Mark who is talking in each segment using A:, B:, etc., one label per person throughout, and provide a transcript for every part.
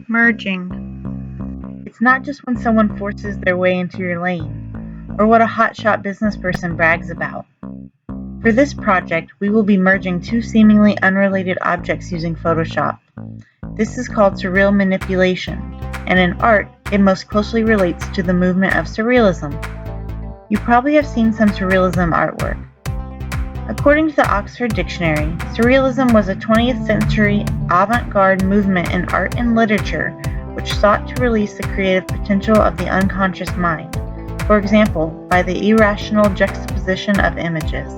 A: Merging. It's not just when someone forces their way into your lane, or what a hotshot business person brags about. For this project, we will be merging two seemingly unrelated objects using Photoshop. This is called surreal manipulation, and in art, it most closely relates to the movement of surrealism. You probably have seen some surrealism artwork. According to the Oxford Dictionary, surrealism was a 20th century avant-garde movement in art and literature which sought to release the creative potential of the unconscious mind, for example, by the irrational juxtaposition of images.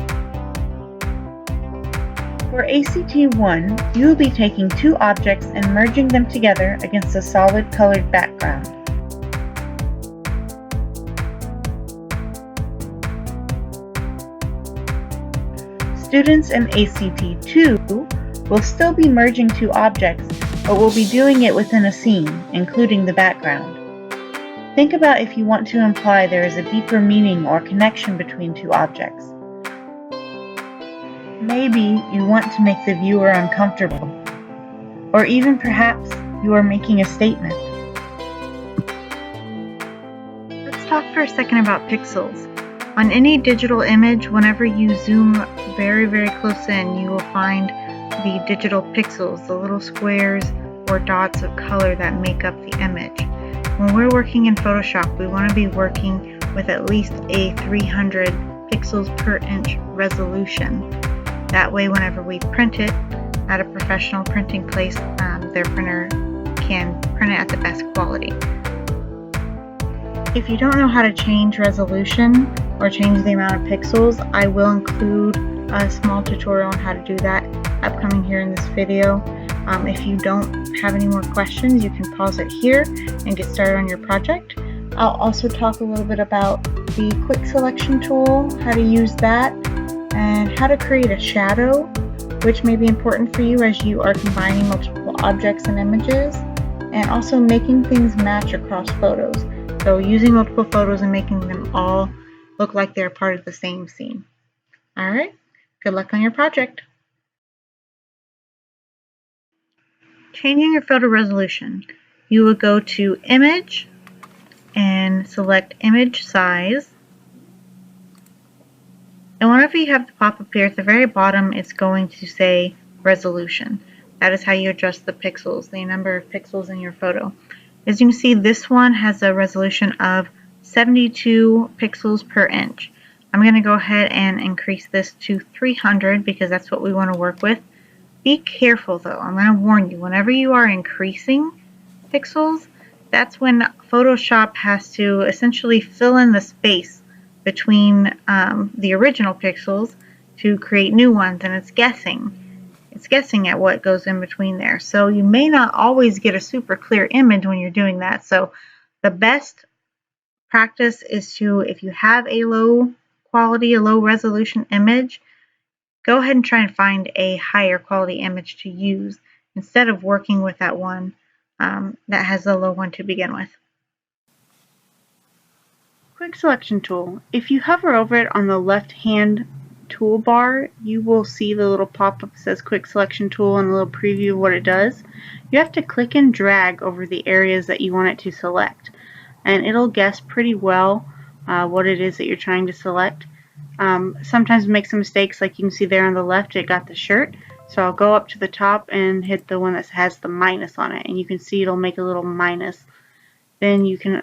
A: For ACT 1, you will be taking two objects and merging them together against a solid colored background. Students in ACT 2 will still be merging two objects, but will be doing it within a scene, including the background. Think about if you want to imply there is a deeper meaning or connection between two objects. Maybe you want to make the viewer uncomfortable, or even perhaps you are making a statement. Let's talk for a second about pixels. On any digital image, whenever you zoom very, very close in, you will find the digital pixels, the little squares or dots of color that make up the image. When we're working in Photoshop, we want to be working with at least a 300 pixels per inch resolution. That way, whenever we print it at a professional printing place, their printer can print it at the best quality. If you don't know how to change resolution or change the amount of pixels, I will include a small tutorial on how to do that upcoming here in this video. If you don't have any more questions, you can pause it here and get started on your project. I'll also talk a little bit about the quick selection tool, how to use that, and how to create a shadow, which may be important for you as you are combining multiple objects and images, and also making things match across photos. So using multiple photos and making them all look like they're part of the same scene. All right, good luck on your project. Changing your photo resolution. You will go to Image and select Image Size. And whenever you have the pop-up here at the very bottom, it's going to say Resolution. That is how you adjust the pixels, the number of pixels in your photo. As you can see, this one has a resolution of 72 pixels per inch. I'm going to go ahead and increase this to 300 because that's what we want to work with. Be careful though, I'm going to warn you, whenever you are increasing pixels, that's when Photoshop has to essentially fill in the space between the original pixels to create new ones, and it's guessing. It's guessing at what goes in between there. So you may not always get a super clear image when you're doing that. So the best practice is to, if you have a low quality, a low resolution image, go ahead and try and find a higher quality image to use instead of working with that one that has a low one to begin with. Quick selection tool. If you hover over it on the left hand toolbar, you will see the little pop-up that says quick selection tool and a little preview of what it does. You have to click and drag over the areas that you want it to select, and it'll guess pretty well what it is that you're trying to select. Sometimes it makes some mistakes, like you can see there on the left it got the shirt, so I'll go up to the top and hit the one that has the minus on it, and you can see it'll make a little minus. Then you can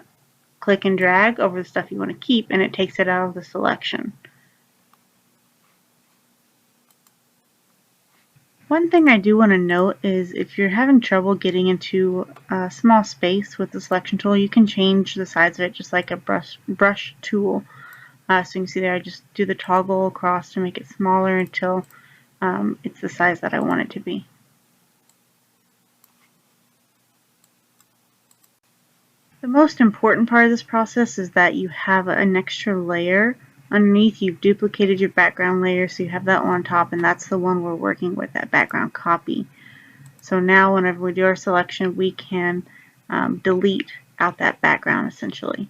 A: click and drag over the stuff you want to keep and it takes it out of the selection. One thing I do want to note is if you're having trouble getting into a small space with the selection tool, you can change the size of it just like a brush tool. So you can see there I just do the toggle across to make it smaller until it's the size that I want it to be. The most important part of this process is that you have an extra layer underneath. You've duplicated your background layer, so you have that one on top, and that's the one we're working with, that background copy. So now whenever we do our selection, we can delete out that background essentially.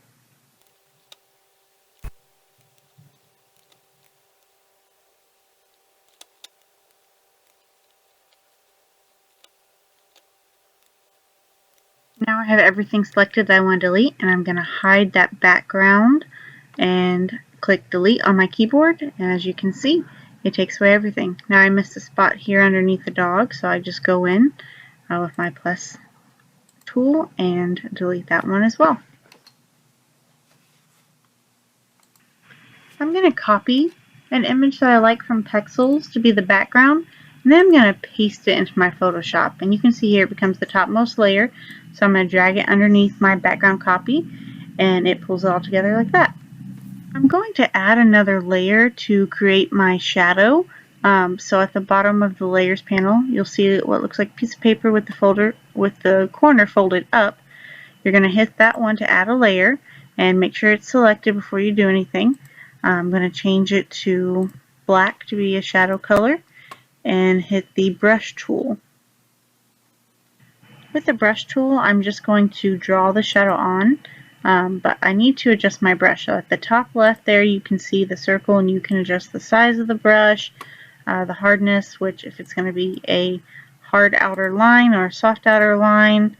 A: Now I have everything selected that I want to delete, and I'm going to hide that background and click delete on my keyboard, and as you can see, it takes away everything. Now I missed a spot here underneath the dog, so I just go in with my plus tool and delete that one as well. I'm going to copy an image that I like from Pexels to be the background, and then I'm going to paste it into my Photoshop. And you can see here it becomes the topmost layer, so I'm going to drag it underneath my background copy, and it pulls it all together like that. I'm going to add another layer to create my shadow. So at the bottom of the layers panel, you'll see what looks like a piece of paper with the corner folded up. You're going to hit that one to add a layer and make sure it's selected before you do anything. I'm going to change it to black to be a shadow color and hit the brush tool. With the brush tool, I'm just going to draw the shadow on, but I need to adjust my brush. So at the top left there, you can see the circle, and you can adjust the size of the brush, the hardness, which if it's going to be a hard outer line or a soft outer line,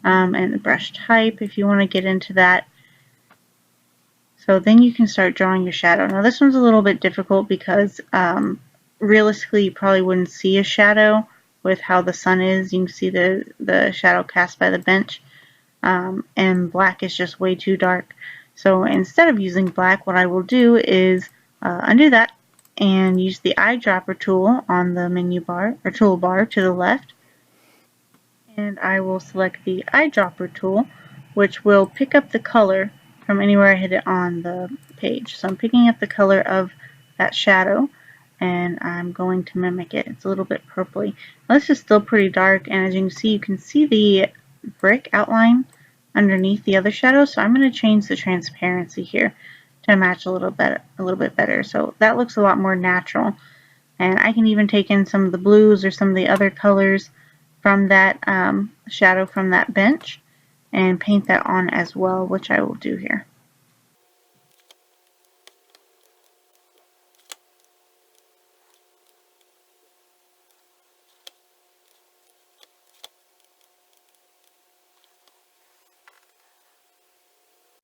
A: and the brush type if you want to get into that. So then you can start drawing your shadow. Now this one's a little bit difficult because realistically you probably wouldn't see a shadow with how the sun is. You can see the shadow cast by the bench, and black is just way too dark. So instead of using black, what I will do is undo that and use the eyedropper tool on the menu bar or toolbar to the left, and I will select the eyedropper tool, which will pick up the color from anywhere I hit it on the page. So I'm picking up the color of that shadow, and I'm going to mimic it. It's a little bit purpley. Now this is still pretty dark, and as you can see the brick outline underneath the other shadow. So I'm going to change the transparency here to match a little bit better. So that looks a lot more natural. And I can even take in some of the blues or some of the other colors from that shadow from that bench and paint that on as well, which I will do here.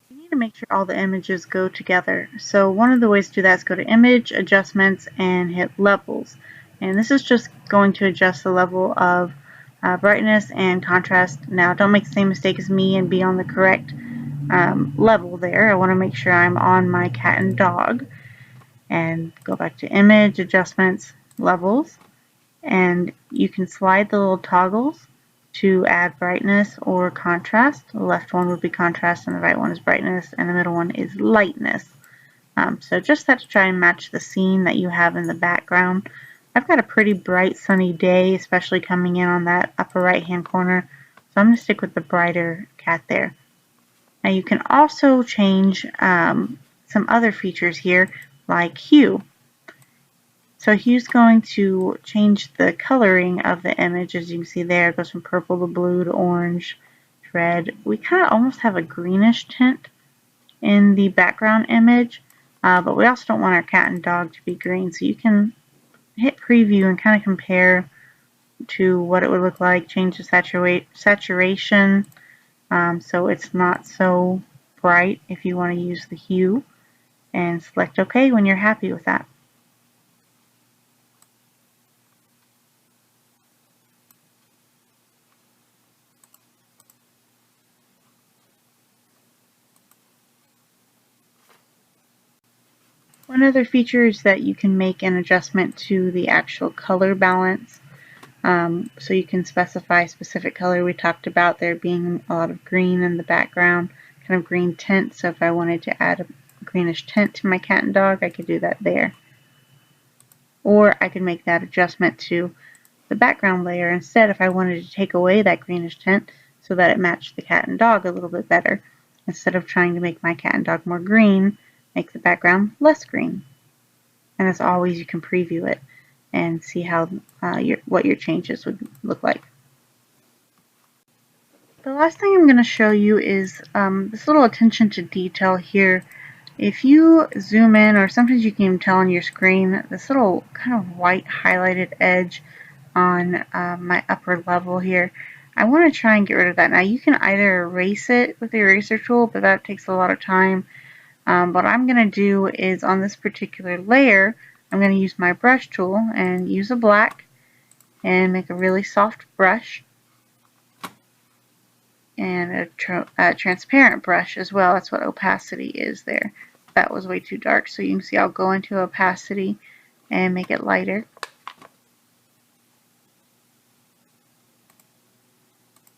A: You need to make sure all the images go together. So one of the ways to do that is go to Image, Adjustments, and hit Levels. And this is just going to adjust the level of brightness and contrast. Now don't make the same mistake as me and be on the correct level there. I want to make sure I'm on my cat and dog. And go back to Image, Adjustments, Levels. And you can slide the little toggles to add brightness or contrast. The left one would be contrast and the right one is brightness, and the middle one is lightness. So just that to try and match the scene that you have in the background. I've got a pretty bright sunny day, especially coming in on that upper right hand corner, so I'm going to stick with the brighter cat there. Now you can also change some other features here like hue. So hue's going to change the coloring of the image. As you can see there, it goes from purple to blue to orange to red. We kind of almost have a greenish tint in the background image, but we also don't want our cat and dog to be green. So you can hit preview and kind of compare to what it would look like, change the saturation so it's not so bright if you want to use the hue, and select OK when you're happy with that. One other feature is that you can make an adjustment to the actual color balance. So you can specify a specific color. We talked about there being a lot of green in the background, kind of green tint. So if I wanted to add a greenish tint to my cat and dog, I could do that there. Or I could make that adjustment to the background layer instead if I wanted to take away that greenish tint so that it matched the cat and dog a little bit better. Instead of trying to make my cat and dog more green, make the background less green. And as always, you can preview it and see how what your changes would look like. The last thing I'm going to show you is this little attention to detail here. If you zoom in, or sometimes you can even tell on your screen, this little kind of white highlighted edge on my upper level here, I want to try and get rid of that. Now you can either erase it with the eraser tool, but that takes a lot of time. What I'm going to do is on this particular layer, I'm going to use my brush tool and use a black and make a really soft brush and a transparent brush as well. That's what opacity is there. That was way too dark, so you can see I'll go into opacity and make it lighter.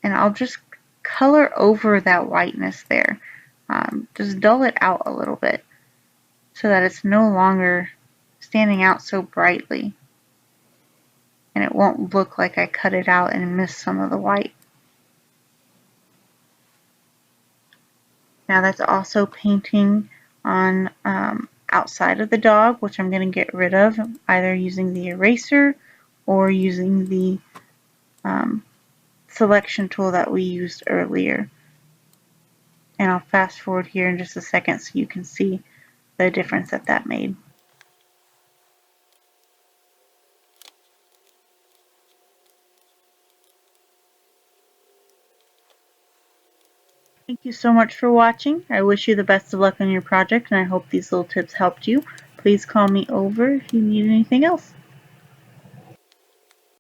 A: And I'll just color over that whiteness there. Just dull it out a little bit so that it's no longer standing out so brightly. And it won't look like I cut it out and missed some of the white. Now that's also painting on outside of the dog, which I'm going to get rid of either using the eraser or using the selection tool that we used earlier. And I'll fast forward here in just a second so you can see the difference that made. Thank you so much for watching. I wish you the best of luck on your project, and I hope these little tips helped you. Please call me over if you need anything else.